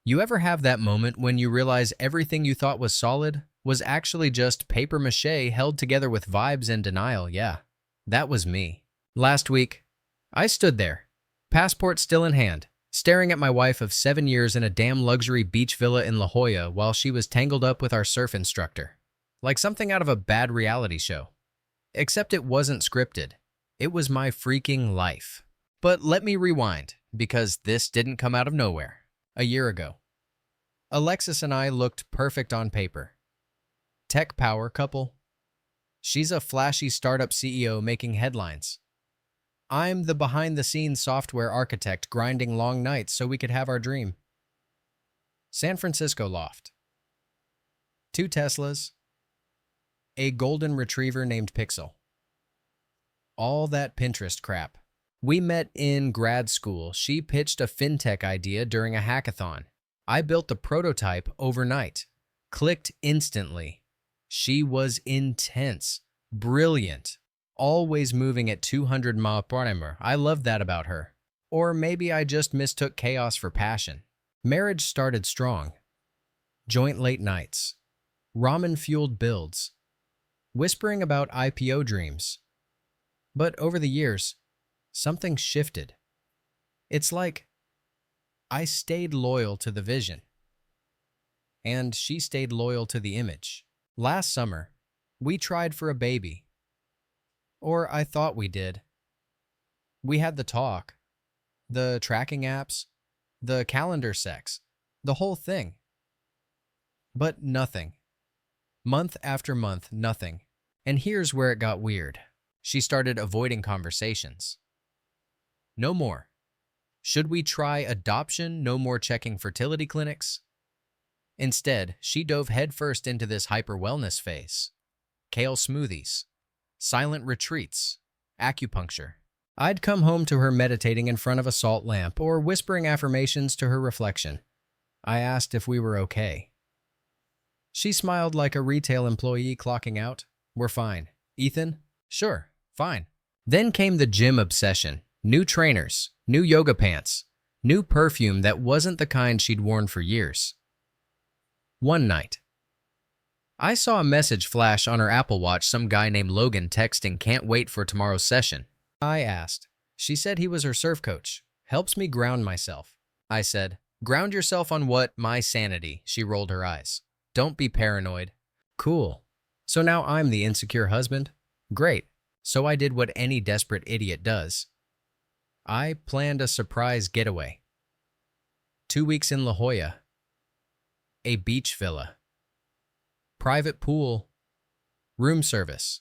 You ever have that moment when you realize everything you thought was solid was actually just paper mache held together with vibes and denial? Yeah, that was me. Last week, I stood there, passport still in hand, staring at my wife of 7 years in a damn luxury beach villa in La Jolla while she was tangled up with our surf instructor. Like something out of a bad reality show. Except it wasn't scripted. It was my freaking life. But let me rewind, because this didn't come out of nowhere. A year ago, Alexis and I looked perfect on paper. Tech power couple. She's a flashy startup CEO making headlines. I'm the behind-the-scenes software architect grinding long nights so we could have our dream. San Francisco loft. 2 Teslas. A golden retriever named Pixel. All that Pinterest crap. We met in grad school. She pitched a fintech idea during a hackathon. I built the prototype overnight. Clicked instantly. She was intense, brilliant, always moving at 200 miles per hour. I love that about her. Or maybe I just mistook chaos for passion. Marriage started strong. Joint late nights. Ramen-fueled builds. Whispering about IPO dreams. But over the years, something shifted. It's like I stayed loyal to the vision, and she stayed loyal to the image. Last summer, we tried for a baby. Or I thought we did. We had the talk, the tracking apps, the calendar sex, the whole thing. But nothing. Month after month, nothing. And here's where it got weird. She started avoiding conversations. No more. Should we try adoption? No more checking fertility clinics? Instead, she dove headfirst into this hyper-wellness phase. Kale smoothies, silent retreats, acupuncture. I'd come home to her meditating in front of a salt lamp or whispering affirmations to her reflection. I asked if we were okay. She smiled like a retail employee clocking out. We're fine. Ethan? Sure, fine. Then came the gym obsession. New trainers, new yoga pants, new perfume that wasn't the kind she'd worn for years. One night, I saw a message flash on her Apple Watch, some guy named Logan texting, "Can't wait for tomorrow's session." I asked. She said he was her surf coach. Helps me ground myself. I said, "Ground yourself on what?" "My sanity." She rolled her eyes. "Don't be paranoid." Cool. So now I'm the insecure husband? Great. So I did what any desperate idiot does. I planned a surprise getaway. 2 weeks in La Jolla. A beach villa. Private pool. Room service.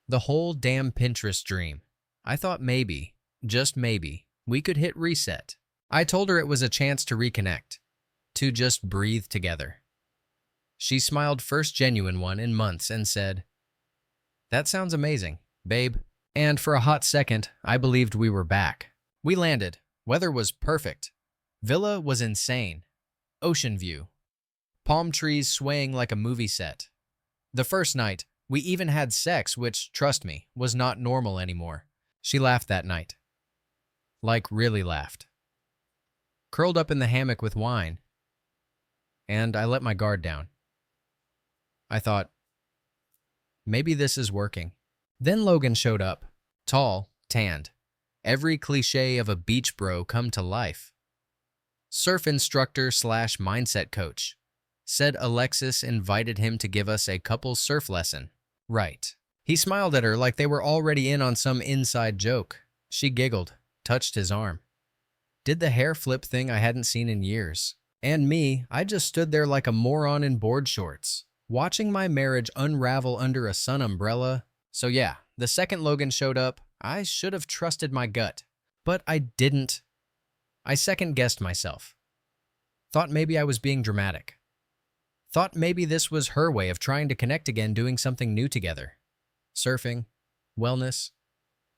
The whole damn Pinterest dream. I thought maybe, just maybe, we could hit reset. I told her it was a chance to reconnect. To just breathe together. She smiled, first genuine one in months, and said, "That sounds amazing, babe." And for a hot second, I believed we were back. We landed. Weather was perfect. Villa was insane. Ocean view. Palm trees swaying like a movie set. The first night, we even had sex, which, trust me, was not normal anymore. She laughed that night. Like, really laughed. Curled up in the hammock with wine. And I let my guard down. I thought, maybe this is working. Then Logan showed up. Tall, tanned. Every cliche of a beach bro come to life. Surf instructor / mindset coach. Said Alexis invited him to give us a couple's surf lesson. Right. He smiled at her like they were already in on some inside joke. She giggled, touched his arm. Did the hair flip thing I hadn't seen in years. And me, I just stood there like a moron in board shorts, watching my marriage unravel under a sun umbrella. So yeah, the second Logan showed up, I should have trusted my gut. But I didn't. I second-guessed myself. Thought maybe I was being dramatic. Thought maybe this was her way of trying to connect again, doing something new together. Surfing, wellness,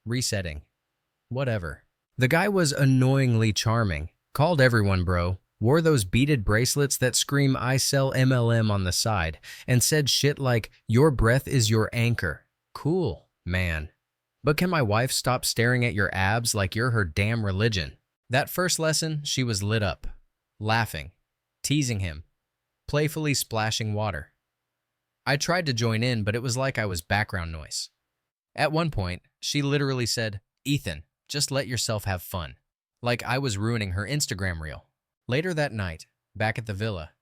resetting, whatever. The guy was annoyingly charming, called everyone bro, wore those beaded bracelets that scream "I sell MLM" on the side, and said shit like, "Your breath is your anchor." Cool, man. But can my wife stop staring at your abs like you're her damn religion? That first lesson, she was lit up. laughing, teasing him, playfully splashing water. I tried to join in, but it was like I was background noise. At one point, she literally said, "Ethan, just let yourself have fun," like I was ruining her Instagram reel. Later that night, back at the villa,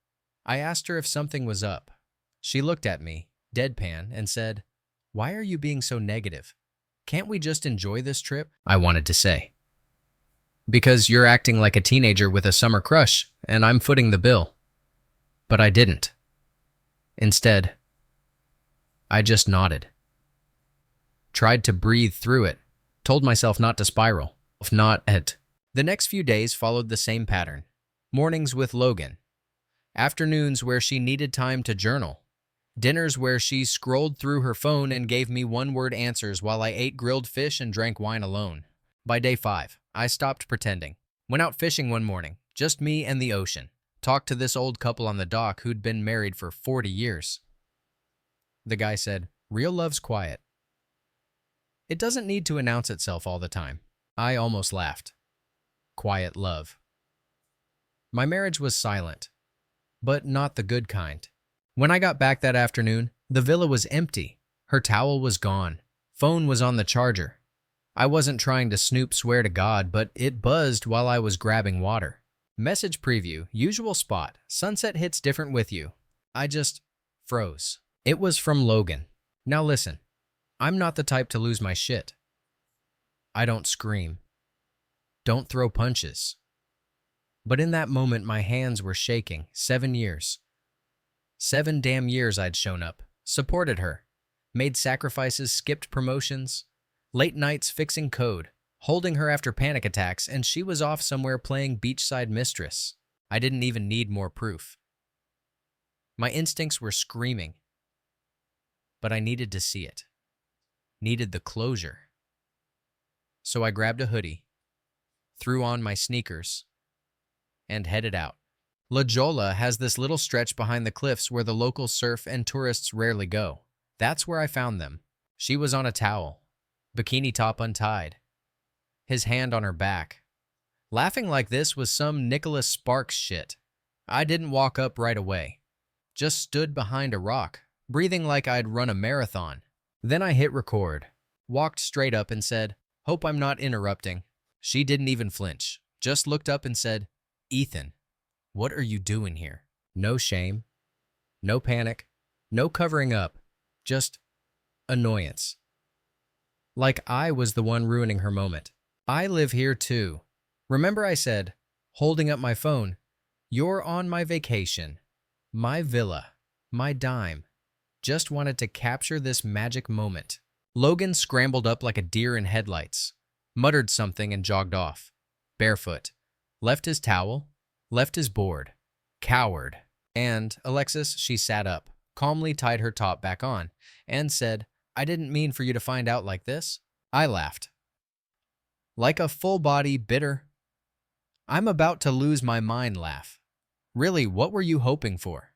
I asked her if something was up. She looked at me, deadpan, and said, "Why are you being so negative? Can't we just enjoy this trip?" I wanted to say, "Because you're acting like a teenager with a summer crush, and I'm footing the bill." But I didn't. Instead, I just nodded. Tried to breathe through it, told myself not to spiral, if not at. The next few days followed the same pattern. Mornings with Logan, afternoons where she needed time to journal, dinners where she scrolled through her phone and gave me one-word answers while I ate grilled fish and drank wine alone. By day 5, I stopped pretending. Went out fishing one morning, just me and the ocean. Talked to this old couple on the dock who'd been married for 40 years. The guy said, "Real love's quiet. It doesn't need to announce itself all the time." I almost laughed. Quiet love. My marriage was silent, but not the good kind. When I got back that afternoon, the villa was empty. Her towel was gone. Phone was on the charger. I wasn't trying to snoop, swear to God, but it buzzed while I was grabbing water. Message preview, usual spot, sunset hits different with you. I just froze. It was from Logan. Now listen, I'm not the type to lose my shit. I don't scream. Don't throw punches. But in that moment, my hands were shaking. 7 years. 7 damn years I'd shown up, supported her, made sacrifices, skipped promotions, late nights fixing code, holding her after panic attacks, and she was off somewhere playing beachside mistress. I didn't even need more proof. My instincts were screaming, but I needed to see it. Needed the closure. So I grabbed a hoodie, threw on my sneakers, and headed out. La Jolla has this little stretch behind the cliffs where the locals surf and tourists rarely go. That's where I found them. She was on a towel, bikini top untied, his hand on her back. Laughing like this was some Nicholas Sparks shit. I didn't walk up right away. Just stood behind a rock, breathing like I'd run a marathon. Then I hit record, walked straight up and said, "Hope I'm not interrupting." She didn't even flinch, just looked up and said, "Ethan, what are you doing here?" No shame, no panic, no covering up, just annoyance. Like I was the one ruining her moment. "I live here too. Remember I said, holding up my phone, you're on my vacation, my villa, my dime. Just wanted to capture this magic moment." Logan scrambled up like a deer in headlights, muttered something and jogged off, barefoot. Left his towel, left his board. Coward. And, Alexis, she sat up, calmly tied her top back on, and said, "I didn't mean for you to find out like this." I laughed. Like a full-body, bitter, I'm about to lose my mind laugh. Really, what were you hoping for?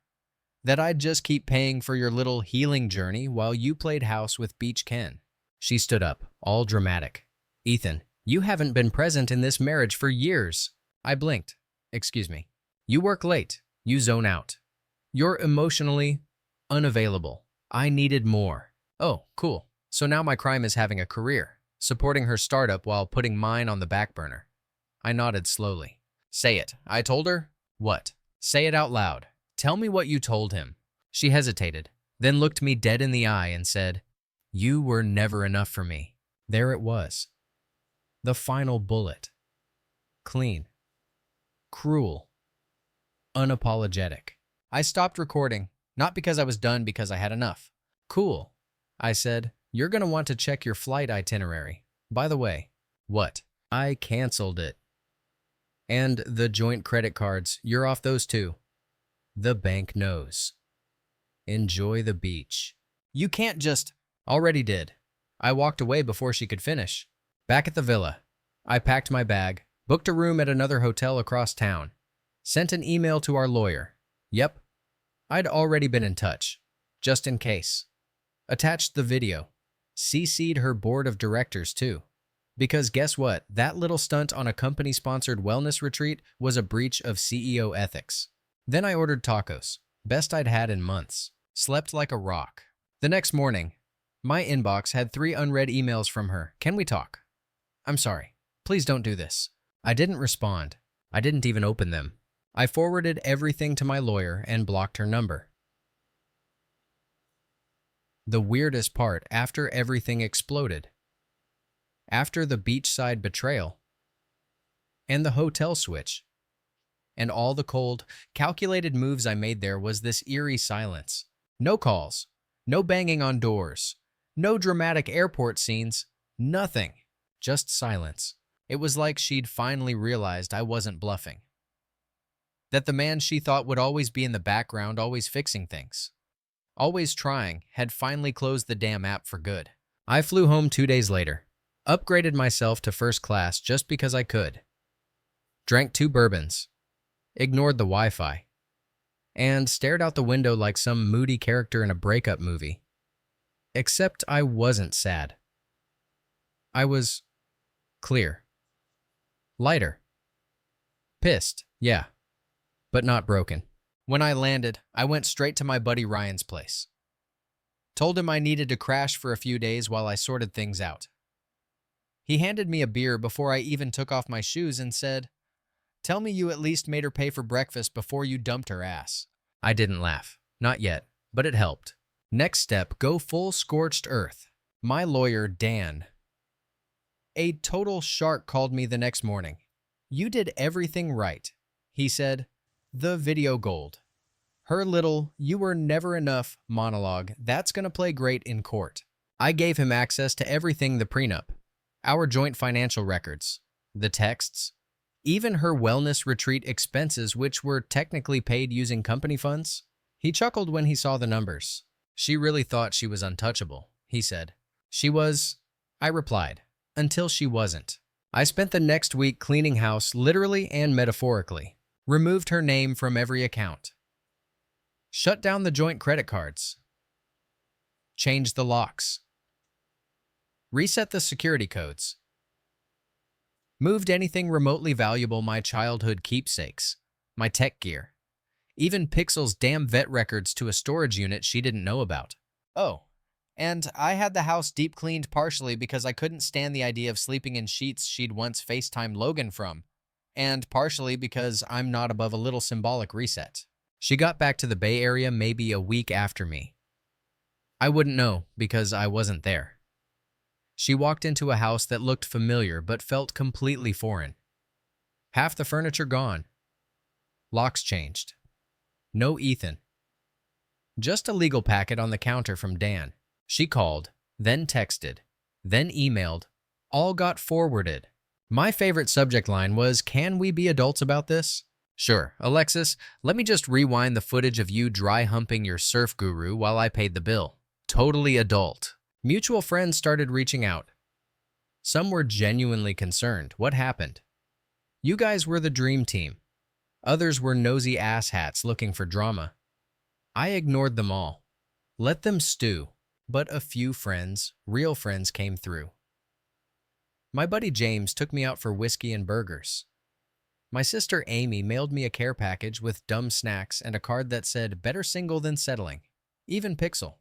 That I'd just keep paying for your little healing journey while you played house with Beach Ken? She stood up, all dramatic. "Ethan, you haven't been present in this marriage for years." I blinked. "Excuse me. You work late. You zone out. You're emotionally unavailable. I needed more." "Oh, cool. So now my crime is having a career, supporting her startup while putting mine on the back burner." I nodded slowly. "Say it." I told her. "What?" "Say it out loud. Tell me what you told him." She hesitated, then looked me dead in the eye and said, "You were never enough for me." There it was. The final bullet. Clean. Cruel. Unapologetic. I stopped recording, not because I was done, because I had enough. "Cool," I said. "You're gonna want to check your flight itinerary. By the way." "What?" "I canceled it. And the joint credit cards, you're off those too. The bank knows. Enjoy the beach." "You can't just—" "Already did." I walked away before she could finish. Back at the villa, I packed my bag, booked a room at another hotel across town, sent an email to our lawyer. Yep, I'd already been in touch, just in case. Attached the video. CC'd her board of directors too. Because guess what? That little stunt on a company-sponsored wellness retreat was a breach of CEO ethics. Then I ordered tacos. Best I'd had in months. Slept like a rock. The next morning, my inbox had 3 unread emails from her. Can we talk? I'm sorry. Please don't do this. I didn't respond. I didn't even open them. I forwarded everything to my lawyer and blocked her number. The weirdest part, after everything exploded, after the beachside betrayal, and the hotel switch, and all the cold, calculated moves I made there, was this eerie silence. No calls, no banging on doors, no dramatic airport scenes, nothing, just silence. It was like she'd finally realized I wasn't bluffing. That the man she thought would always be in the background, always fixing things, always trying, had finally closed the damn app for good. I flew home 2 days later, upgraded myself to first class just because I could, drank 2 bourbons, ignored the Wi-Fi, and stared out the window like some moody character in a breakup movie. Except I wasn't sad. I was clear. Lighter. Pissed, yeah, but not broken. When I landed, I went straight to my buddy Ryan's place. Told him I needed to crash for a few days while I sorted things out. He handed me a beer before I even took off my shoes and said, "Tell me you at least made her pay for breakfast before you dumped her ass." I didn't laugh. Not yet, but it helped. Next step, go full scorched earth. My lawyer, Dan, a total shark, called me the next morning. "You did everything right," he said. The video gold. Her little "you were never enough" monologue, that's gonna play great in court. I gave him access to everything: the prenup, our joint financial records, the texts, even her wellness retreat expenses, which were technically paid using company funds. He chuckled when he saw the numbers. "She really thought she was untouchable," he said. "She was," I replied, "until she wasn't." I spent the next week cleaning house, literally and metaphorically. Removed her name from every account. Shut down the joint credit cards. Changed the locks. Reset the security codes. Moved anything remotely valuable, my childhood keepsakes, my tech gear, even Pixel's damn vet records, to a storage unit she didn't know about. Oh, and I had the house deep cleaned partially because I couldn't stand the idea of sleeping in sheets she'd once FaceTimed Logan from, and partially because I'm not above a little symbolic reset. She got back to the Bay Area maybe a week after me. I wouldn't know because I wasn't there. She walked into a house that looked familiar but felt completely foreign. Half the furniture gone. Locks changed. No Ethan. Just a legal packet on the counter from Dan. She called, then texted, then emailed. All got forwarded. My favorite subject line was, "Can we be adults about this?" Sure, Alexis, let me just rewind the footage of you dry humping your surf guru while I paid the bill. Totally adult. Mutual friends started reaching out. Some were genuinely concerned. What happened? You guys were the dream team. Others were nosy asshats looking for drama. I ignored them all. Let them stew. But a few friends, real friends, came through. My buddy James took me out for whiskey and burgers. My sister Amy mailed me a care package with dumb snacks and a card that said, "Better single than settling." Even Pixel,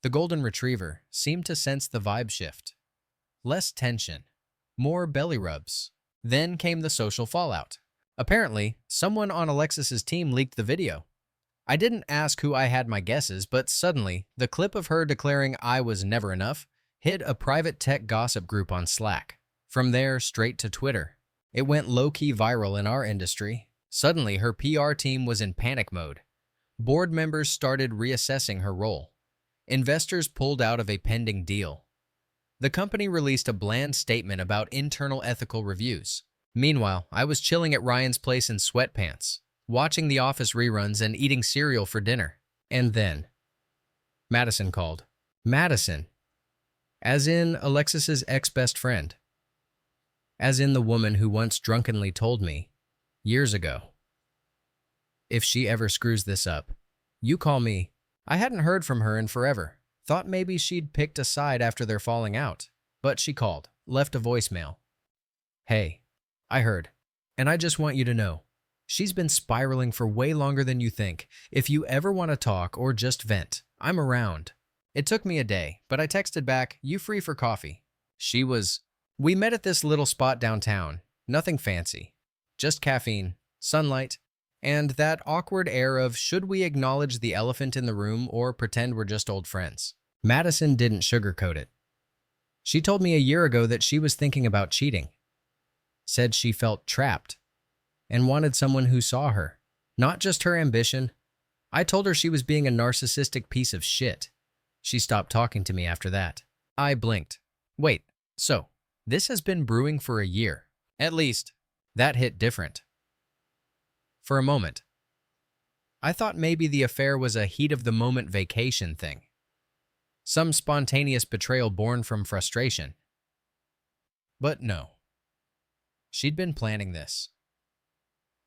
the golden retriever, seemed to sense the vibe shift. Less tension, more belly rubs. Then came the social fallout. Apparently, someone on Alexis's team leaked the video. I didn't ask who. I had my guesses, but suddenly, the clip of her declaring I was never enough hit a private tech gossip group on Slack. From there, straight to Twitter. It went low-key viral in our industry. Suddenly, her PR team was in panic mode. Board members started reassessing her role. Investors pulled out of a pending deal. The company released a bland statement about internal ethical reviews. Meanwhile, I was chilling at Ryan's place in sweatpants, watching The Office reruns and eating cereal for dinner. And then, Madison called. Madison, as in Alexis's ex-best friend. As in the woman who once drunkenly told me, years ago, "If she ever screws this up, you call me." I hadn't heard from her in forever. Thought maybe she'd picked a side after their falling out. But she called. left a voicemail. Hey, I heard, and I just want you to know. She's been spiraling for way longer than you think. If you ever want to talk or just vent, I'm around. It took me a day, but I texted back, you free for coffee? We met at this little spot downtown. Nothing fancy. Just caffeine, sunlight, and that awkward air of should we acknowledge the elephant in the room or pretend we're just old friends. Madison didn't sugarcoat it. She told me a year ago that she was thinking about cheating. Said she felt trapped and wanted someone who saw her, not just her ambition. I told her she was being a narcissistic piece of shit. She stopped talking to me after that. I blinked. Wait, so this has been brewing for a year. At least, that hit different. For a moment, I thought maybe the affair was a heat-of-the-moment vacation thing. Some spontaneous betrayal born from frustration. But no. She'd been planning this.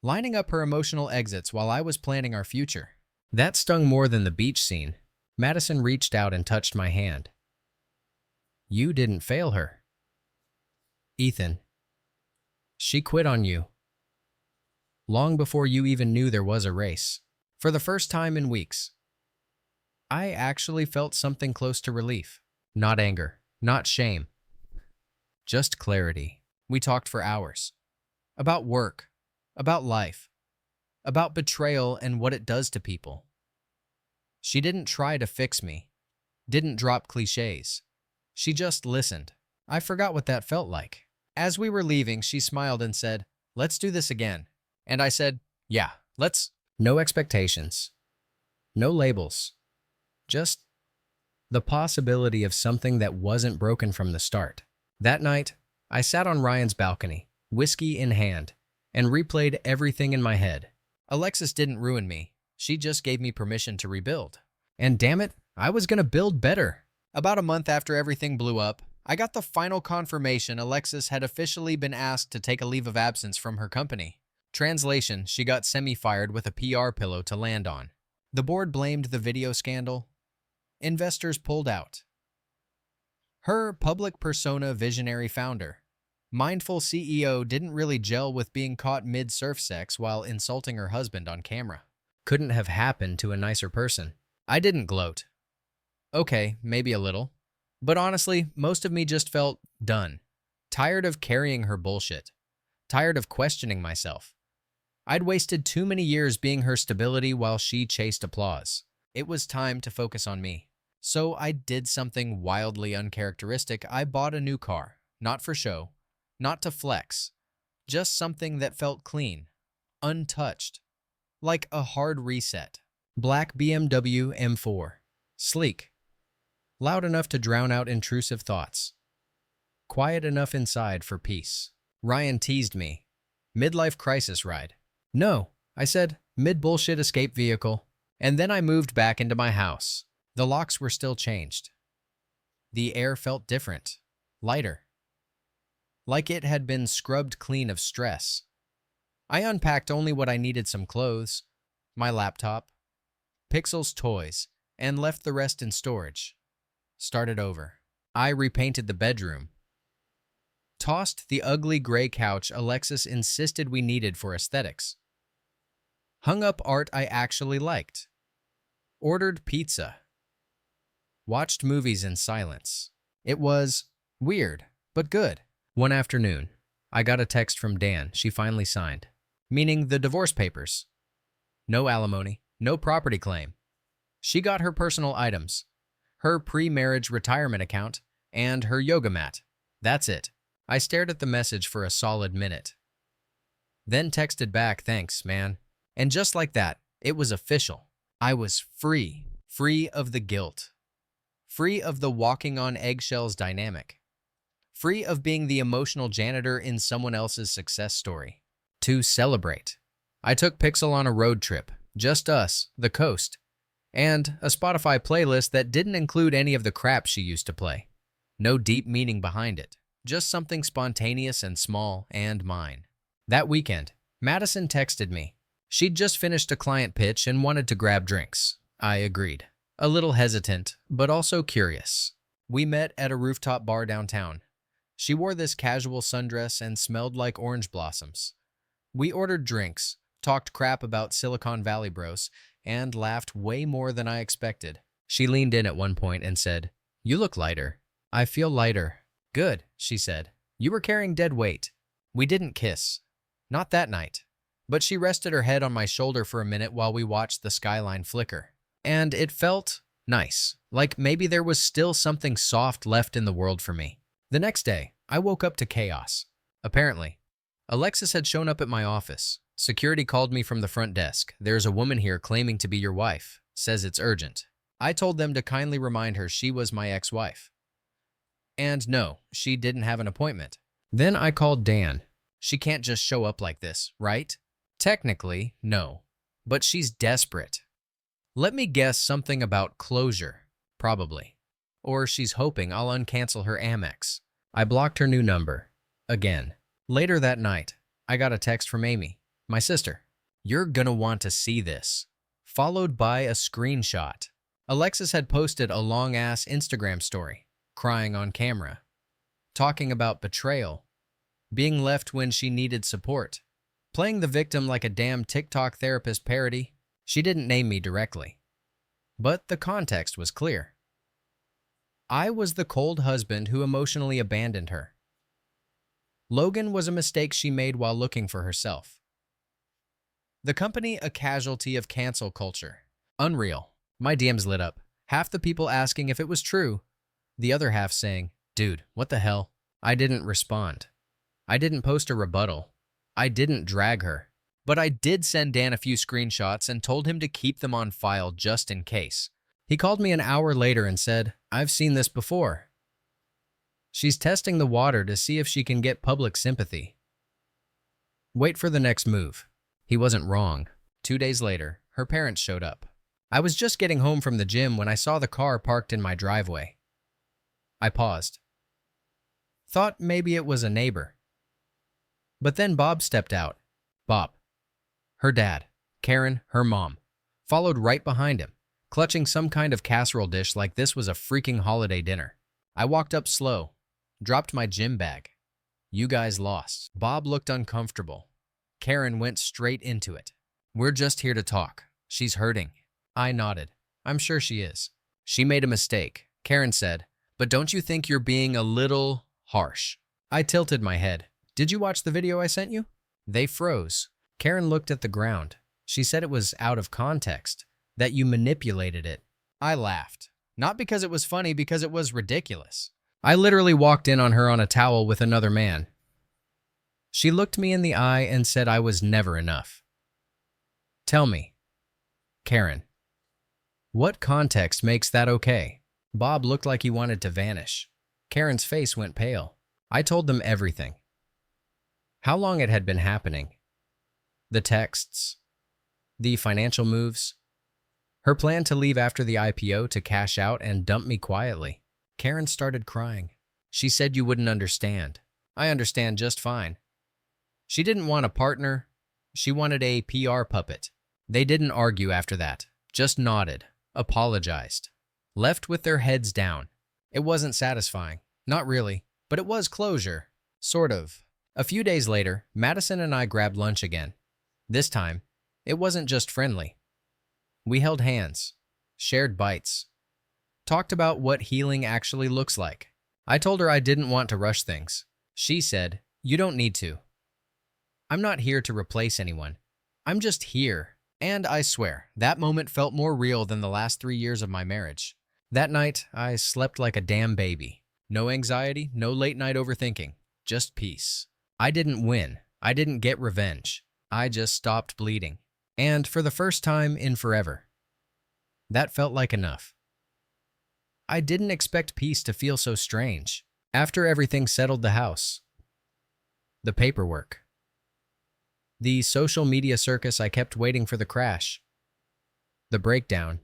Lining up her emotional exits while I was planning our future. That stung more than the beach scene. Madison reached out and touched my hand. You didn't fail her. Ethan. She quit on you. Long before you even knew there was a race. For the first time in weeks, I actually felt something close to relief. Not anger, not shame. Just clarity. We talked for hours. About work, about life, about betrayal and what it does to people. She didn't try to fix me, didn't drop cliches. She just listened. I forgot what that felt like. As we were leaving, she smiled and said, let's do this again. And I said, yeah, let's. No expectations. No labels. Just the possibility of something that wasn't broken from the start. That night, I sat on Ryan's balcony, whiskey in hand, and replayed everything in my head. Alexis didn't ruin me. She just gave me permission to rebuild. And damn it, I was gonna build better. About a month after everything blew up, I got the final confirmation Alexis had officially been asked to take a leave of absence from her company. Translation, she got semi-fired with a PR pillow to land on. The board blamed the video scandal. Investors pulled out. Her public persona visionary founder, mindful CEO didn't really gel with being caught mid-surf sex while insulting her husband on camera. Couldn't have happened to a nicer person. I didn't gloat. Okay, maybe a little. But honestly, most of me just felt done. Tired of carrying her bullshit. Tired of questioning myself. I'd wasted too many years being her stability while she chased applause. It was time to focus on me. So I did something wildly uncharacteristic. I bought a new car. Not for show. Not to flex. Just something that felt clean. Untouched. Like a hard reset. Black BMW M4. Sleek. Loud enough to drown out intrusive thoughts. Quiet enough inside for peace. Ryan teased me. Midlife crisis ride. No, I said, mid-bullshit escape vehicle. And then I moved back into my house. The locks were still changed. The air felt different. Lighter. Like it had been scrubbed clean of stress. I unpacked only what I needed: some clothes, my laptop, Pixel's toys, and left the rest in storage. Started over. I repainted the bedroom. Tossed the ugly gray couch Alexis insisted we needed for aesthetics. Hung up art I actually liked. Ordered pizza. Watched movies in silence. It was weird, but good. One afternoon, I got a text from Dan she finally signed, meaning the divorce papers. No alimony, no property claim. She got her personal items, her pre-marriage retirement account, and her yoga mat. That's it. I stared at the message for a solid minute. Then texted back, thanks, man. And just like that, it was official. I was free. Free of the guilt. Free of the walking on eggshells dynamic. Free of being the emotional janitor in someone else's success story. To celebrate, I took Pixel on a road trip. Just us, the coast, and a Spotify playlist that didn't include any of the crap she used to play. No deep meaning behind it. Just something spontaneous and small and mine. That weekend, Madison texted me. She'd just finished a client pitch and wanted to grab drinks. I agreed. A little hesitant, but also curious. We met at a rooftop bar downtown. She wore this casual sundress and smelled like orange blossoms. We ordered drinks, talked crap about Silicon Valley bros, and laughed way more than I expected. She leaned in at one point and said, "You look lighter." "I feel lighter." "Good," she said. "You were carrying dead weight." We didn't kiss. Not that night. But she rested her head on my shoulder for a minute while we watched the skyline flicker. And it felt nice. Like maybe there was still something soft left in the world for me. The next day, I woke up to chaos. Apparently, Alexis had shown up at my office. Security called me from the front desk. "There's a woman here claiming to be your wife. Says it's urgent." I told them to kindly remind her she was my ex-wife. And no, she didn't have an appointment. Then I called Dan. She can't just show up like this, right? Technically, no. But she's desperate. Let me guess something about closure. Probably. Or she's hoping I'll uncancel her Amex. I blocked her new number. Again. Later that night, I got a text from Amy, my sister. "You're gonna want to see this." Followed by a screenshot. Alexis had posted a long-ass Instagram story, crying on camera, talking about betrayal, being left when she needed support, playing the victim like a damn TikTok therapist parody. She didn't name me directly, but the context was clear. I was the cold husband who emotionally abandoned her. Logan was a mistake she made while looking for herself. The company a casualty of cancel culture. Unreal. My DMs lit up. Half the people asking if it was true, the other half saying, "Dude, what the hell?" I didn't respond. I didn't post a rebuttal. I didn't drag her. But I did send Dan a few screenshots and told him to keep them on file just in case. He called me an hour later and said, "I've seen this before. She's testing the water to see if she can get public sympathy. Wait for the next move." He wasn't wrong. 2 days later, her parents showed up. I was just getting home from the gym when I saw the car parked in my driveway. I paused. Thought maybe it was a neighbor. But then Bob stepped out. Bob. Her dad, Karen, her mom, followed right behind him, clutching some kind of casserole dish like this was a freaking holiday dinner. I walked up slow, dropped my gym bag. "You guys lost." Bob looked uncomfortable. Karen went straight into it. "We're just here to talk. She's hurting." I nodded. "I'm sure she is." "She made a mistake," Karen said, "but don't you think you're being a little harsh?" I tilted my head. "Did you watch the video I sent you?" They froze. Karen looked at the ground. She said it was out of context, that you manipulated it. I laughed. Not because it was funny, because it was ridiculous. I literally walked in on her on a towel with another man. She looked me in the eye and said I was never enough. "Tell me, Karen, what context makes that okay?" Bob looked like he wanted to vanish. Karen's face went pale. I told them everything. How long it had been happening. The texts. The financial moves. Her plan to leave after the IPO to cash out and dump me quietly. Karen started crying. She said you wouldn't understand. I understand just fine. She didn't want a partner. She wanted a PR puppet. They didn't argue after that. Just nodded. Apologized. Left with their heads down. It wasn't satisfying. Not really. But it was closure. Sort of. A few days later, Madison and I grabbed lunch again. This time, it wasn't just friendly. We held hands, shared bites, talked about what healing actually looks like. I told her I didn't want to rush things. She said, "You don't need to. I'm not here to replace anyone. I'm just here." And I swear, that moment felt more real than the last 3 years of my marriage. That night, I slept like a damn baby. No anxiety, no late night overthinking, just peace. I didn't win. I didn't get revenge. I just stopped bleeding. And for the first time in forever. That felt like enough. I didn't expect peace to feel so strange. After everything settled the house. The paperwork. The social media circus I kept waiting for the crash. The breakdown.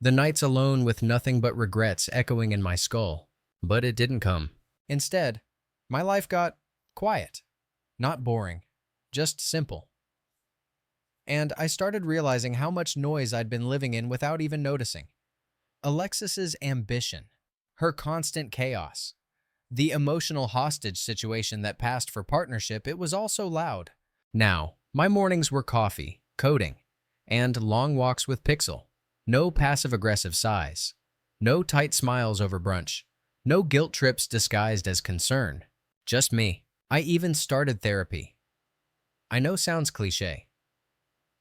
The nights alone with nothing but regrets echoing in my skull. But it didn't come. Instead, my life got quiet. Not boring. Just simple. And I started realizing how much noise I'd been living in without even noticing. Alexis's ambition. Her constant chaos. The emotional hostage situation that passed for partnership, it was also loud. Now, my mornings were coffee, coding, and long walks with Pixel. No passive-aggressive sighs. No tight smiles over brunch. No guilt trips disguised as concern. Just me. I even started therapy. I know sounds cliche,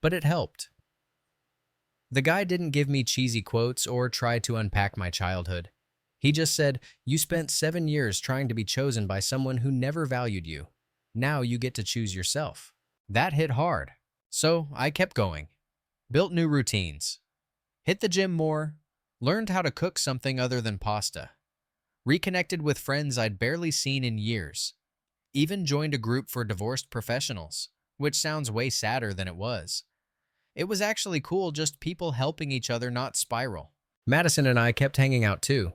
but it helped. The guy didn't give me cheesy quotes or try to unpack my childhood. He just said, "You spent 7 years trying to be chosen by someone who never valued you. Now you get to choose yourself." That hit hard. So I kept going. Built new routines. Hit the gym more. Learned how to cook something other than pasta. Reconnected with friends I'd barely seen in years. Even joined a group for divorced professionals, which sounds way sadder than it was. It was actually cool, just people helping each other not spiral. Madison and I kept hanging out too.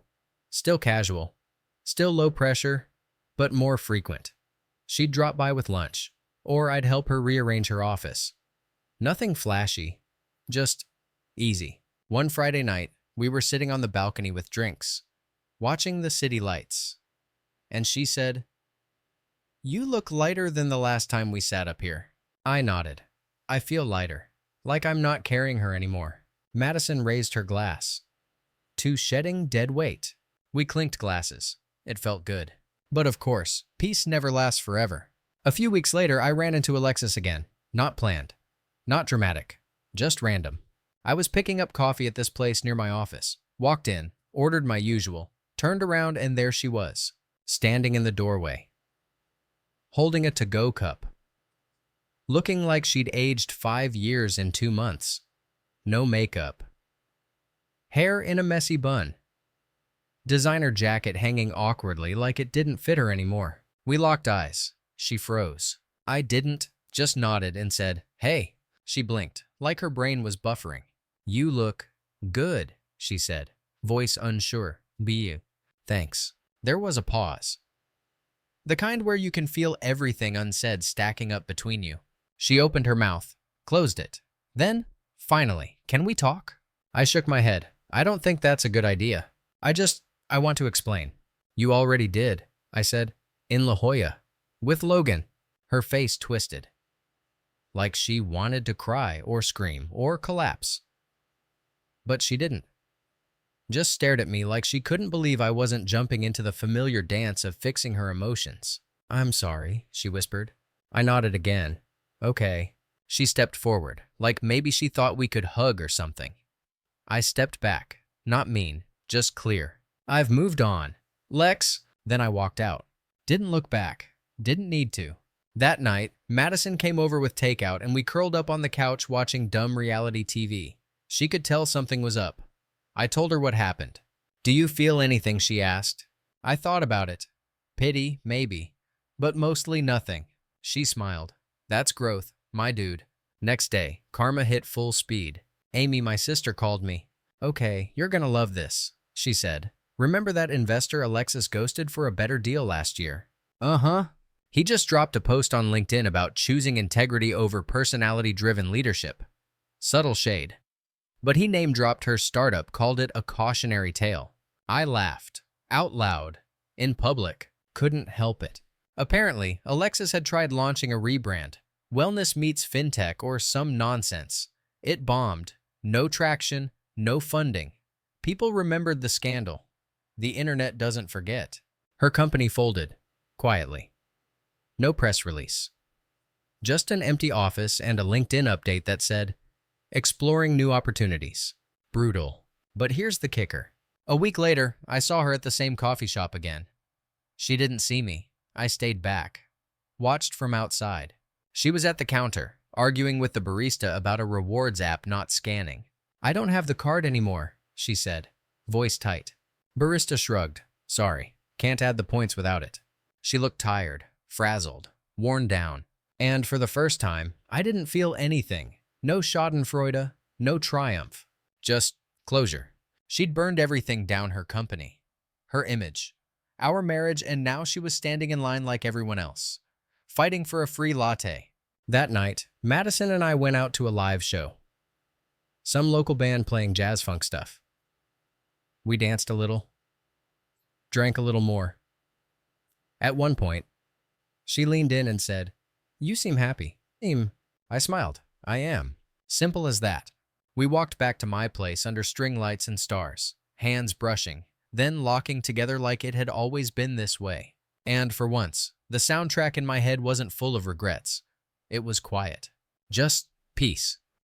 Still casual. Still low pressure, but more frequent. She'd drop by with lunch, or I'd help her rearrange her office. Nothing flashy, just easy. One Friday night, we were sitting on the balcony with drinks, watching the city lights. And she said, "You look lighter than the last time we sat up here." I nodded. I feel lighter, like I'm not carrying her anymore. Madison raised her glass. To shedding dead weight. We clinked glasses. It felt good. But of course, peace never lasts forever. A few weeks later, I ran into Alexis again. Not planned. Not dramatic. Just random. I was picking up coffee at this place near my office. Walked in, ordered my usual, turned around, and there she was, standing in the doorway, holding a to-go cup, looking like she'd aged 5 years in 2 months. No makeup. Hair in a messy bun. Designer jacket hanging awkwardly like it didn't fit her anymore. We locked eyes. She froze. I didn't, just nodded and said, "Hey." She blinked, like her brain was buffering. "You look good," she said, voice unsure. "Be you." "Thanks." There was a pause. The kind where you can feel everything unsaid stacking up between you. She opened her mouth, closed it. Then, finally, "Can we talk?" I shook my head. "I don't think that's a good idea. I want to explain." "You already did," I said. "In La Jolla. With Logan." Her face twisted. Like she wanted to cry or scream or collapse. But she didn't. Just stared at me like she couldn't believe I wasn't jumping into the familiar dance of fixing her emotions. "I'm sorry," she whispered. I nodded again. "Okay." She stepped forward, like maybe she thought we could hug or something. I stepped back. Not mean, just clear. "I've moved on. Lex." Then I walked out. Didn't look back. Didn't need to. That night, Madison came over with takeout and we curled up on the couch watching dumb reality TV. She could tell something was up. I told her what happened. "Do you feel anything?" she asked. I thought about it. Pity, maybe. But mostly nothing. She smiled. "That's growth, my dude." Next day, karma hit full speed. Amy, my sister, called me. "Okay, you're gonna love this," she said. "Remember that investor Alexis ghosted for a better deal last year?" "Uh-huh." He just dropped a post on LinkedIn about choosing integrity over personality-driven leadership. Subtle shade. But he name-dropped her startup, called it a cautionary tale. I laughed. Out loud. In public. Couldn't help it. Apparently, Alexis had tried launching a rebrand. Wellness meets fintech or some nonsense. It bombed. No traction. No funding. People remembered the scandal. The internet doesn't forget. Her company folded. Quietly. No press release. Just an empty office and a LinkedIn update that said, "Exploring new opportunities." Brutal. But here's the kicker. A week later, I saw her at the same coffee shop again. She didn't see me. I stayed back. Watched from outside. She was at the counter, arguing with the barista about a rewards app not scanning. "I don't have the card anymore," she said, voice tight. Barista shrugged. "Sorry, can't add the points without it." She looked tired, frazzled, worn down. And for the first time, I didn't feel anything. No schadenfreude, no triumph. Just closure. She'd burned everything down: her company, her image, our marriage, and now she was standing in line like everyone else, fighting for a free latte. That night, Madison and I went out to a live show. Some local band playing jazz funk stuff. We danced a little, drank a little more. At one point, she leaned in and said, "You seem happy." I smiled. "I am." Simple as that. We walked back to my place under string lights and stars, hands brushing, then locking together like it had always been this way. And for once, the soundtrack in my head wasn't full of regrets. It was quiet. Just peace.